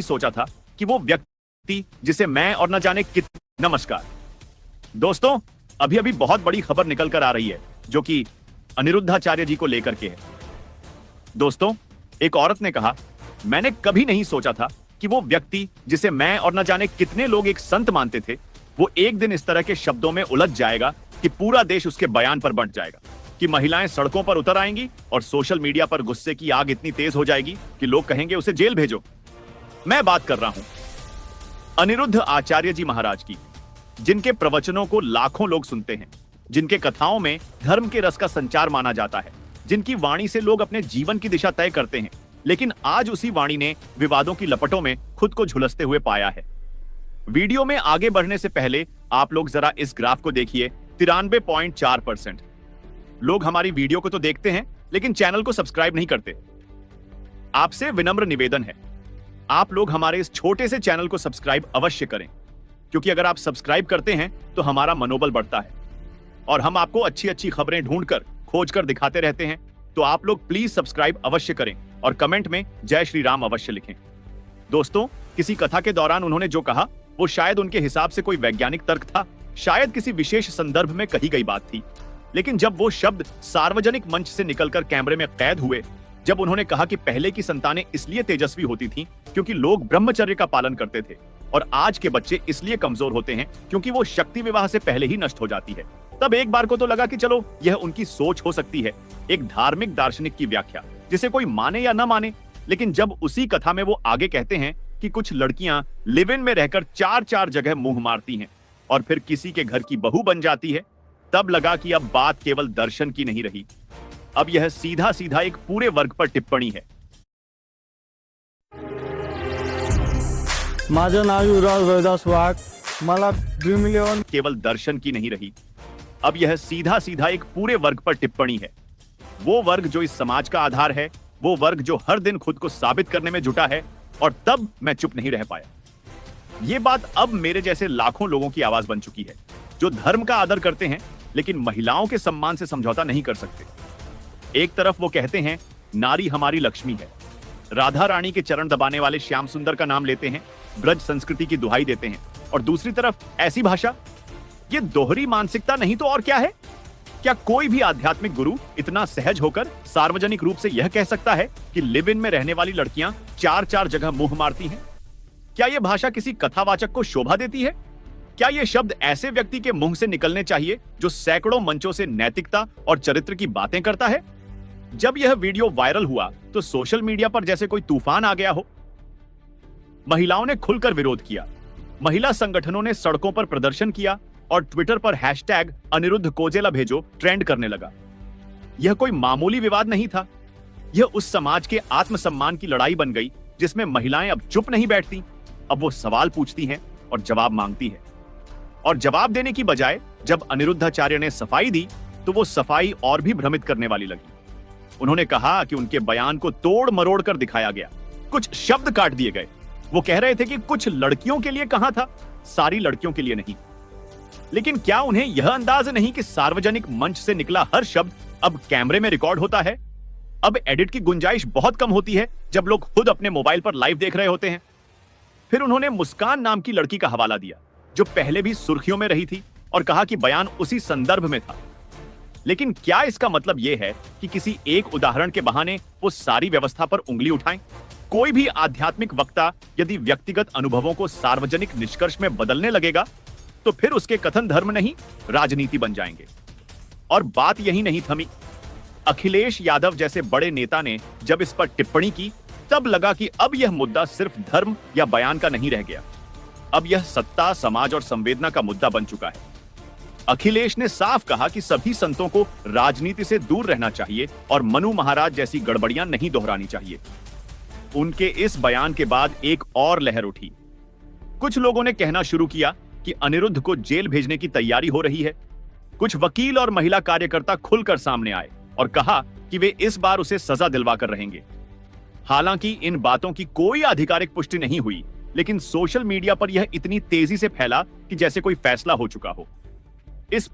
सोचा था कि वो व्यक्ति जिसे मैं और न जाने कितने। नमस्कार दोस्तों, अभी अभी बहुत बड़ी खबर निकल कर आ रही है जो कि अनिरुद्धाचार्य जी को लेकर के है। दोस्तों, एक औरत ने कहा, मैंने कभी नहीं सोचा था कि वो व्यक्ति जिसे मैं और न जाने कितने लोग एक संत मानते थे, वो एक दिन इस तरह के शब्दों में उलझ जाएगा कि पूरा देश उसके बयान पर बंट जाएगा, कि महिलाएं सड़कों पर उतर आएंगी और सोशल मीडिया पर गुस्से की आग इतनी तेज हो जाएगी कि लोग कहेंगे उसे जेल भेजो। मैं बात कर रहा हूं अनिरुद्ध आचार्य जी महाराज की, जिनके प्रवचनों को लाखों लोग सुनते हैं, जिनके कथाओं में धर्म के रस का संचार माना जाता है, जिनकी वाणी से लोग अपने जीवन की दिशा तय करते हैं। लेकिन आज उसी वाणी ने विवादों की लपटों में खुद को झुलसते हुए पाया है। वीडियो में आगे बढ़ने से पहले आप लोग जरा इस ग्राफ को देखिए। 93.4% लोग हमारी वीडियो को तो देखते हैं लेकिन चैनल को सब्सक्राइब नहीं करते। आपसे विनम्र निवेदन है, आप लोग हमारे इस छोटे से चैनल को सब्सक्राइब अवश्य करें, क्योंकि अगर आप सब्सक्राइब करते हैं तो हमारा मनोबल बढ़ता है और हम आपको अच्छी अच्छी खबरें ढूंढकर खोजकर दिखाते रहते हैं। तो आप लोग प्लीज सब्सक्राइब अवश्य करें और कमेंट में जय श्री राम अवश्य लिखें। दोस्तों, किसी कथा के दौरान उन्होंने जो कहा वो शायद उनके हिसाब से कोई वैज्ञानिक तर्क था, शायद किसी विशेष संदर्भ में कही गई बात थी। लेकिन जब वो शब्द सार्वजनिक मंच से निकलकर कैमरे में कैद हुए, जब उन्होंने कहा कि पहले की संतानें इसलिए तेजस्वी होती थीं क्योंकि लोग ब्रह्मचर्य का पालन करते थे और आज के बच्चे इसलिए कमजोर होते हैं क्योंकि वो शक्ति विवाह से पहले ही नष्ट हो जाती है, तब एक बार को तो लगा कि चलो यह उनकी सोच हो सकती है, एक धार्मिक दार्शनिक की व्याख्या जिसे कोई माने या न माने। लेकिन जब उसी कथा में वो आगे कहते हैं कि कुछ लड़कियां लिव इन में रहकर 4-4 जगह मुंह मारती हैं और फिर किसी के घर की बहू बन जाती है, तब लगा कि अब बात केवल दर्शन की नहीं रही, अब यह सीधा सीधा एक पूरे वर्ग पर टिप्पणी है। माझं नाव युवराज रोहिदास वाघ, मला 2 मिलियन केवल दर्शन की नहीं रही, अब यह सीधा सीधा एक पूरे वर्ग पर टिप्पणी है। वो वर्ग जो इस समाज का आधार है, वो वर्ग जो हर दिन खुद को साबित करने में जुटा है, और तब मैं चुप नहीं रह पाया। ये बात अब मेरे जैसे लाखों लोगों की आवाज बन चुकी है, जो धर्म का आदर करते हैं लेकिन महिलाओं के सम्मान से समझौता नहीं कर सकते। एक तरफ वो कहते हैं नारी हमारी लक्ष्मी है, राधा रानी के चरण दबाने वाले श्याम सुंदर का नाम लेते हैं, ब्रज संस्कृति की दुहाई देते हैं, और दूसरी तरफ ऐसी भाषा। ये दोहरी मानसिकता नहीं तो और क्या है? क्या कोई भी आध्यात्मिक गुरु इतना सहज होकर सार्वजनिक रूप से यह कह सकता है कि लिव इन में रहने वाली लड़कियां 4-4 जगह मुंह मारती हैं? क्या यह भाषा किसी कथावाचक को शोभा देती है? क्या ये शब्द ऐसे व्यक्ति के मुंह से निकलने चाहिए जो सैकड़ों मंचों से नैतिकता और चरित्र की बातें करता है? जब यह वीडियो वायरल हुआ तो सोशल मीडिया पर जैसे कोई तूफान आ गया हो। महिलाओं ने खुलकर विरोध किया, महिला संगठनों ने सड़कों पर प्रदर्शन किया और ट्विटर पर हैशटैग अनिरुद्ध कोजेला भेजो ट्रेंड करने लगा। यह कोई मामूली विवाद नहीं था, यह उस समाज के आत्मसम्मान की लड़ाई बन गई जिसमें महिलाएं अब चुप नहीं बैठती, अब वो सवाल पूछती हैं और जवाब मांगती हैं। और जवाब देने की बजाय जब अनिरुद्धाचार्य ने सफाई दी तो वो सफाई और भी भ्रमित करने वाली लगी। उन्होंने कहा कि उनके बयान को तोड़ मरोड़ कर दिखाया गया, कुछ शब्द काट दिए गए। वो कह रहे थे कि कुछ लड़कियों के लिए कहा था, सारी लड़कियों के लिए नहीं। लेकिन क्या उन्हें यह अंदाज नहीं कि सार्वजनिक मंच से निकला हर शब्द अब कैमरे में रिकॉर्ड होता है? अब एडिट की गुंजाइश बहुत कम होती है जब लोग खुद अपने मोबाइल पर लाइव देख रहे होते हैं। फिर उन्होंने मुस्कान नाम की लड़की का हवाला दिया जो पहले भी सुर्खियों में रही थी और कहा कि बयान उसी संदर्भ में था। लेकिन क्या इसका मतलब यह है कि किसी एक उदाहरण के बहाने वो सारी व्यवस्था पर उंगली उठाएं? कोई भी आध्यात्मिक वक्ता यदि व्यक्तिगत अनुभवों को सार्वजनिक निष्कर्ष में बदलने लगेगा तो फिर उसके कथन धर्म नहीं राजनीति बन जाएंगे। और बात यही नहीं थमी। अखिलेश यादव जैसे बड़े नेता ने जब इस पर टिप्पणी की तब लगा कि अब यह मुद्दा सिर्फ धर्म या बयान का नहीं रह गया, अब यह सत्ता, समाज और संवेदना का मुद्दा बन चुका है। अखिलेश ने साफ कहा कि सभी संतों को राजनीति से दूर रहना चाहिए और मनु महाराज जैसी गड़बड़ियां नहीं दोहरानी चाहिए। उनके इस बयान के बाद एक और लहर उठी। कुछ लोगों ने कहना शुरू किया कि अनिरुद्ध को जेल भेजने की तैयारी हो रही है। कुछ वकील और महिला कार्यकर्ता खुलकर सामने आए और कहा कि वे इस बार उसे सजा दिलवाकर रहेंगे। हालांकि इन बातों की कोई आधिकारिक पुष्टि नहीं हुई, लेकिन सोशल मीडिया पर यह इतनी तेजी से फैला कि जैसे कोई फैसला हो चुका हो। इस